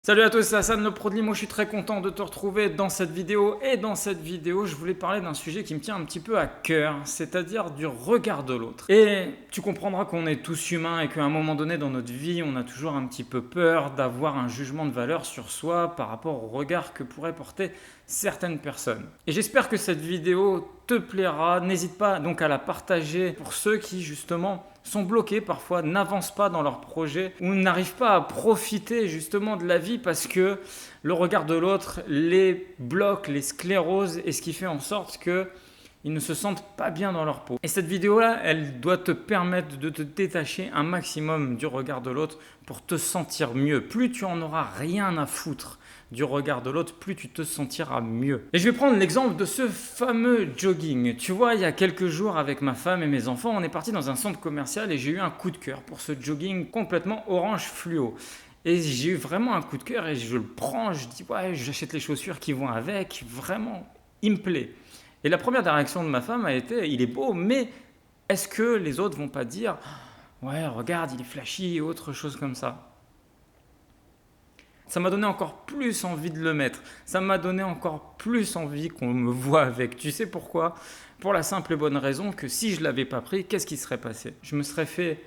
Salut à tous, c'est Hassan le Pro de Limo, je suis très content de te retrouver dans cette vidéo. Et dans cette vidéo, je voulais parler d'un sujet qui me tient un petit peu à cœur, c'est-à-dire du regard de l'autre. Et tu comprendras qu'on est tous humains et qu'à un moment donné dans notre vie, on a toujours un petit peu peur d'avoir un jugement de valeur sur soi par rapport au regard que pourraient porter certaines personnes. Et j'espère que cette vidéo te plaira, n'hésite pas donc à la partager pour ceux qui justement sont bloqués parfois, n'avancent pas dans leur projet ou n'arrivent pas à profiter justement de la vie parce que le regard de l'autre les bloque, les sclérose et ce qui fait en sorte que ils ne se sentent pas bien dans leur peau. Et cette vidéo-là, elle doit te permettre de te détacher un maximum du regard de l'autre pour te sentir mieux. Plus tu en auras rien à foutre du regard de l'autre, plus tu te sentiras mieux. Et je vais prendre l'exemple de ce fameux jogging. Tu vois, il y a quelques jours avec ma femme et mes enfants, on est parti dans un centre commercial et j'ai eu un coup de cœur pour ce jogging complètement orange fluo. Et j'ai eu vraiment un coup de cœur et je le prends, je dis ouais, j'achète les chaussures qui vont avec, vraiment, il me plaît. Et la première réaction de ma femme a été, il est beau, mais est-ce que les autres vont pas dire, ouais, regarde, il est flashy et autre chose comme ça. Ça m'a donné encore plus envie de le mettre. Ça m'a donné encore plus envie qu'on me voit avec. Tu sais pourquoi? Pour la simple et bonne raison que si je ne l'avais pas pris, qu'est-ce qui serait passé? Je me serais fait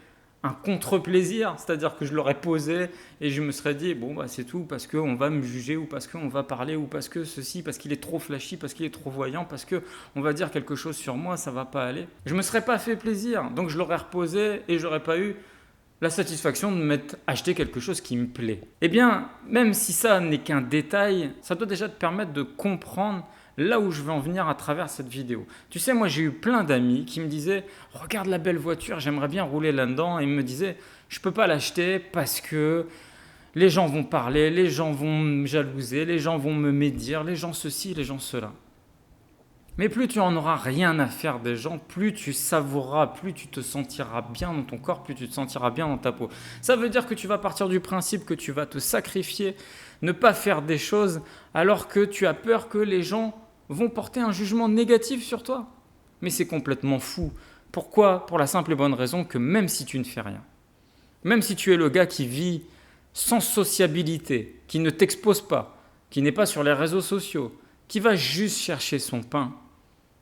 un contre-plaisir, c'est-à-dire que je l'aurais posé et je me serais dit, bon, bah, c'est tout, parce qu'on va me juger ou parce qu'on va parler ou parce que ceci, parce qu'il est trop flashy, parce qu'il est trop voyant, parce qu'on va dire quelque chose sur moi, ça va pas aller. Je me serais pas fait plaisir, donc je l'aurais reposé et j'aurais pas eu la satisfaction de m'être acheté quelque chose qui me plaît. Eh bien, même si ça n'est qu'un détail, ça doit déjà te permettre de comprendre là où je veux en venir à travers cette vidéo. Tu sais, moi j'ai eu plein d'amis qui me disaient « Regarde la belle voiture, j'aimerais bien rouler là-dedans » et ils me disaient « Je ne peux pas l'acheter parce que les gens vont parler, les gens vont me jalouser, les gens vont me médire, les gens ceci, les gens cela. » Mais plus tu en auras rien à faire des gens, plus tu savoureras, plus tu te sentiras bien dans ton corps, plus tu te sentiras bien dans ta peau. Ça veut dire que tu vas partir du principe que tu vas te sacrifier, ne pas faire des choses alors que tu as peur que les gens vont porter un jugement négatif sur toi. Mais c'est complètement fou. Pourquoi? Pour la simple et bonne raison que même si tu ne fais rien, même si tu es le gars qui vit sans sociabilité, qui ne t'expose pas, qui n'est pas sur les réseaux sociaux, qui va juste chercher son pain,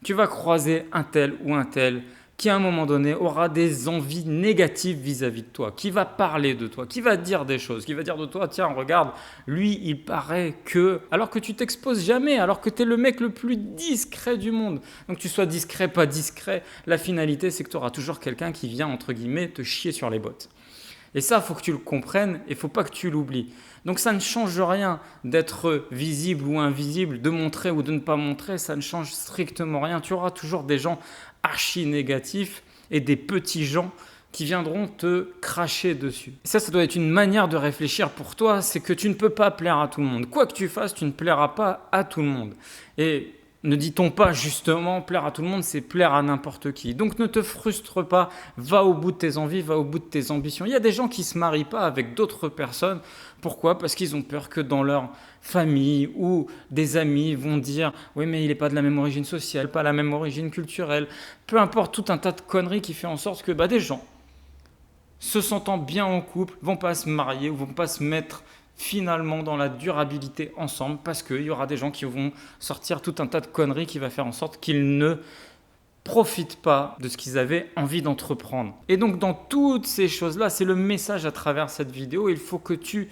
tu vas croiser un tel ou un tel qui à un moment donné aura des envies négatives vis-à-vis de toi, qui va parler de toi, qui va dire des choses, qui va dire de toi, tiens regarde, lui il paraît que, alors que tu t'exposes jamais, alors que tu es le mec le plus discret du monde. Donc tu sois discret, pas discret, la finalité c'est que tu auras toujours quelqu'un qui vient entre guillemets te chier sur les bottes. Et ça, il faut que tu le comprennes et il ne faut pas que tu l'oublies. Donc ça ne change rien d'être visible ou invisible, de montrer ou de ne pas montrer, ça ne change strictement rien. Tu auras toujours des gens archi négatifs et des petits gens qui viendront te cracher dessus. Et ça doit être une manière de réfléchir pour toi, c'est que tu ne peux pas plaire à tout le monde. Quoi que tu fasses, tu ne plairas pas à tout le monde. Et ne dit-on pas justement plaire à tout le monde, c'est plaire à n'importe qui. Donc ne te frustre pas, va au bout de tes envies, va au bout de tes ambitions. Il y a des gens qui ne se marient pas avec d'autres personnes. Pourquoi? Parce qu'ils ont peur que dans leur famille ou des amis vont dire « Oui, mais il n'est pas de la même origine sociale, pas la même origine culturelle. » Peu importe, tout un tas de conneries qui fait en sorte que des gens se sentant bien en couple vont pas se marier ou vont pas se mettre finalement dans la durabilité ensemble parce qu'il y aura des gens qui vont sortir tout un tas de conneries qui va faire en sorte qu'ils ne profitent pas de ce qu'ils avaient envie d'entreprendre. Et donc dans toutes ces choses-là, c'est le message à travers cette vidéo, il faut que tu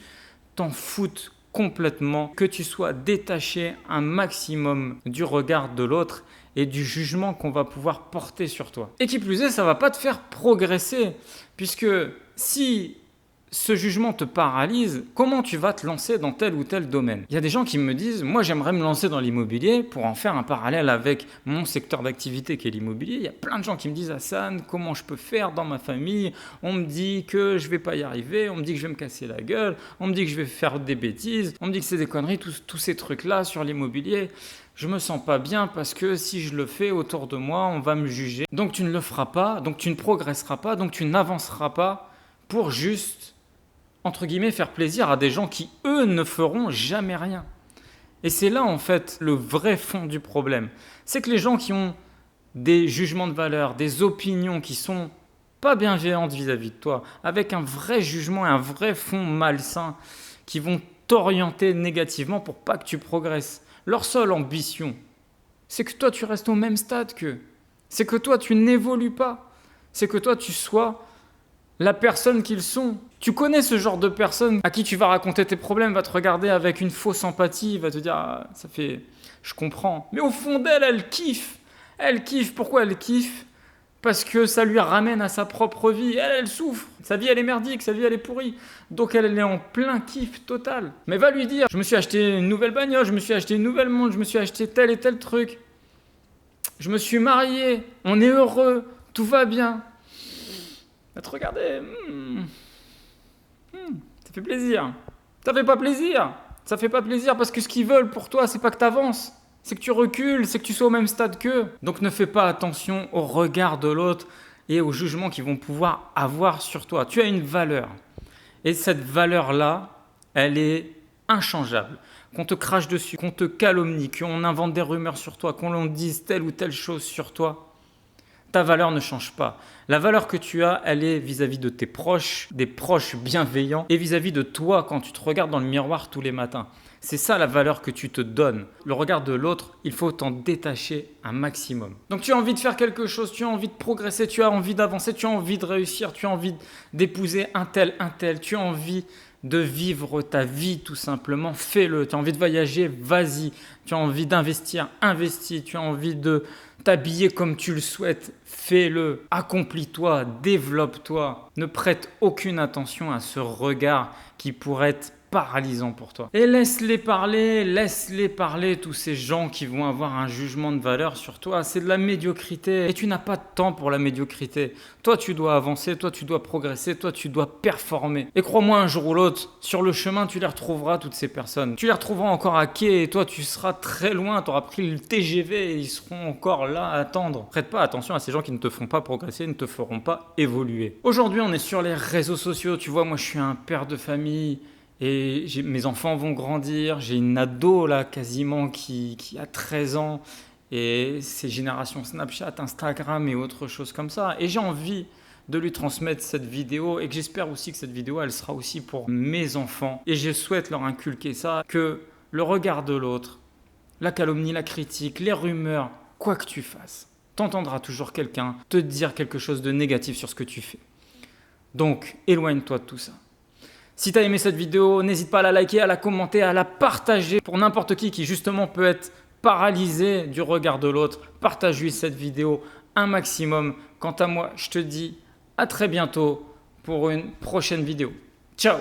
t'en foutes complètement, que tu sois détaché un maximum du regard de l'autre et du jugement qu'on va pouvoir porter sur toi. Et qui plus est, ça ne va pas te faire progresser, puisque si ce jugement te paralyse, comment tu vas te lancer dans tel ou tel domaine? Il y a des gens qui me disent, moi j'aimerais me lancer dans l'immobilier pour en faire un parallèle avec mon secteur d'activité qui est l'immobilier. Il y a plein de gens qui me disent, Hassan, comment je peux faire dans ma famille? On me dit que je ne vais pas y arriver, on me dit que je vais me casser la gueule, on me dit que je vais faire des bêtises, on me dit que c'est des conneries, tous ces trucs-là sur l'immobilier. Je me sens pas bien parce que si je le fais autour de moi, on va me juger. Donc tu ne le feras pas, donc tu ne progresseras pas, donc tu n'avanceras pas pour juste entre guillemets, faire plaisir à des gens qui, eux, ne feront jamais rien. Et c'est là, en fait, le vrai fond du problème. C'est que les gens qui ont des jugements de valeur, des opinions qui sont pas bienveillantes vis-à-vis de toi, avec un vrai jugement et un vrai fond malsain, qui vont t'orienter négativement pour pas que tu progresses. Leur seule ambition, c'est que toi, tu restes au même stade qu'eux. C'est que toi, tu n'évolues pas. C'est que toi, tu sois la personne qu'ils sont. Tu connais ce genre de personne à qui tu vas raconter tes problèmes, va te regarder avec une fausse empathie, va te dire ah, ça fait, je comprends. Mais au fond d'elle, elle kiffe. Elle kiffe. Pourquoi elle kiffe? Parce que ça lui ramène à sa propre vie. Elle souffre. Sa vie, elle est merdique. Sa vie, elle est pourrie. Donc, elle est en plein kiff total. Mais va lui dire, je me suis acheté une nouvelle bagnole, je me suis acheté une nouvelle montre, je me suis acheté tel et tel truc. Je me suis marié, on est heureux, tout va bien. Va te regarder. Ça fait plaisir. Ça fait pas plaisir. Ça fait pas plaisir parce que ce qu'ils veulent pour toi, c'est pas que tu avances. C'est que tu recules, c'est que tu sois au même stade qu'eux. Donc ne fais pas attention au regard de l'autre et au jugement qu'ils vont pouvoir avoir sur toi. Tu as une valeur. Et cette valeur-là, elle est inchangeable. Qu'on te crache dessus, qu'on te calomnie, qu'on invente des rumeurs sur toi, qu'on dise telle ou telle chose sur toi, ta valeur ne change pas. La valeur que tu as, elle est vis-à-vis de tes proches, des proches bienveillants, et vis-à-vis de toi quand tu te regardes dans le miroir tous les matins. C'est ça la valeur que tu te donnes. Le regard de l'autre, il faut t'en détacher un maximum. Donc tu as envie de faire quelque chose, tu as envie de progresser, tu as envie d'avancer, tu as envie de réussir, tu as envie d'épouser un tel, tu as envie de vivre ta vie tout simplement, fais-le. Tu as envie de voyager, vas-y. Tu as envie d'investir, investis. Tu as envie de t'habiller comme tu le souhaites, fais-le. Accomplis-toi, développe-toi. Ne prête aucune attention à ce regard qui pourrait être paralysant pour toi. Et laisse-les parler, tous ces gens qui vont avoir un jugement de valeur sur toi. C'est de la médiocrité et tu n'as pas de temps pour la médiocrité. Toi, tu dois avancer, toi, tu dois progresser, toi, tu dois performer. Et crois-moi, un jour ou l'autre, sur le chemin, tu les retrouveras, toutes ces personnes. Tu les retrouveras encore à quai et toi, tu seras très loin, tu auras pris le TGV et ils seront encore là à attendre. Prête pas attention à ces gens qui ne te font pas progresser, ne te feront pas évoluer. Aujourd'hui, on est sur les réseaux sociaux. Tu vois, moi, je suis un père de famille. Et mes enfants vont grandir, j'ai une ado là quasiment qui a 13 ans et c'est génération Snapchat, Instagram et autre chose comme ça. Et j'ai envie de lui transmettre cette vidéo et que j'espère aussi que cette vidéo elle sera aussi pour mes enfants. Et je souhaite leur inculquer ça, que le regard de l'autre, la calomnie, la critique, les rumeurs, quoi que tu fasses, t'entendras toujours quelqu'un te dire quelque chose de négatif sur ce que tu fais. Donc éloigne-toi de tout ça. Si tu as aimé cette vidéo, n'hésite pas à la liker, à la commenter, à la partager pour n'importe qui justement peut être paralysé du regard de l'autre. Partage-lui cette vidéo un maximum. Quant à moi, je te dis à très bientôt pour une prochaine vidéo. Ciao!